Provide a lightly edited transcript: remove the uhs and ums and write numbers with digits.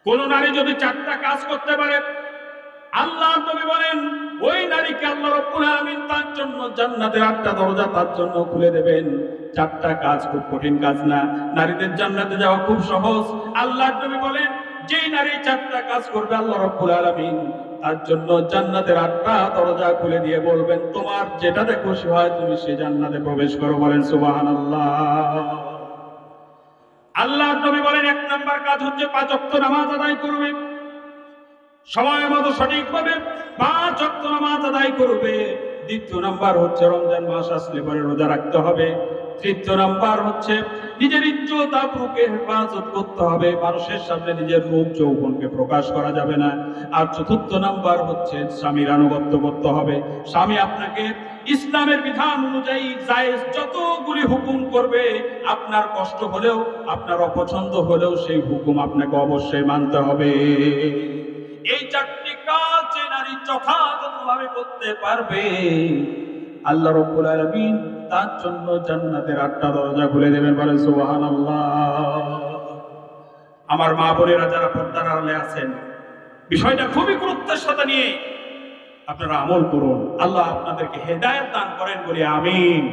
কোন নারী যদি 4টা কাজ করতে পারে, আল্লাহ নবী বলেন ওই নারীকে আল্লাহ রাব্বুল আলামিন তার জন্য জান্নাতের 8টা দরজা তার জন্য খুলে দেবেন। 4টা কাজ খুব কঠিন কাজ না, নারীদের জান্নাতে যাওয়া খুব সহজ। আল্লাহ নবী বলেন যেই নারী 4টা কাজ করবে আল্লাহ রাব্বুল আলামিন তার জন্য জান্নাতের 8টা দরজা খুলে দিয়ে বলবেন তোমার যেটাতে খুশি হয় তুমি সেই জান্নাতে প্রবেশ করো। বলেন সুবহানাল্লাহ। আল্লাহ নবী বলেন 1 নাম্বার কাজ হচ্ছে 5 ওয়াক্ত নামাজ আদায় করবে, সময় মতো সঠিকভাবে 5 ওয়াক্ত নামাজ আদায় করবে। 2য় নাম্বার হচ্ছে রমজান মাস আসলে পরে রোজা রাখতে হবে। 3য় নাম্বার হচ্ছে নিজের ইজ্জত আবরুকে হেফাজত করতে হবে, মানুষের সামনে নিজের রূপ যৌবনকে প্রকাশ করা যাবে না। আর 4র্থ নাম্বার হচ্ছে স্বামীর আনুগত্য করতে হবে। স্বামী আপনাকে ইসলামের বিধান অনুযায়ী জায়েজ যতগুলি হুকুম করবে, আপনার কষ্ট হলেও আপনার অপছন্দ হলেও সেই হুকুম আপনাকে অবশ্যই মানতে হবে। এই 4টি কাজ যে নারী যথাযথভাবে করতে পারবে আল্লাহ রাব্বুল আলামিন তার জন্য জান্নাতের 8টা দরজা খুলে দেবেন। বলেন সুবহানাল্লাহ। আমার মা বোনেরা যারা পর্দার আড়ালে আছেন, বিষয়টা খুবই গুরুত্বের সাথে নিয়ে আপনারা আমল করুন। আল্লাহ আপনাদেরকে হেদায়েত দান করেন বলি আমিন।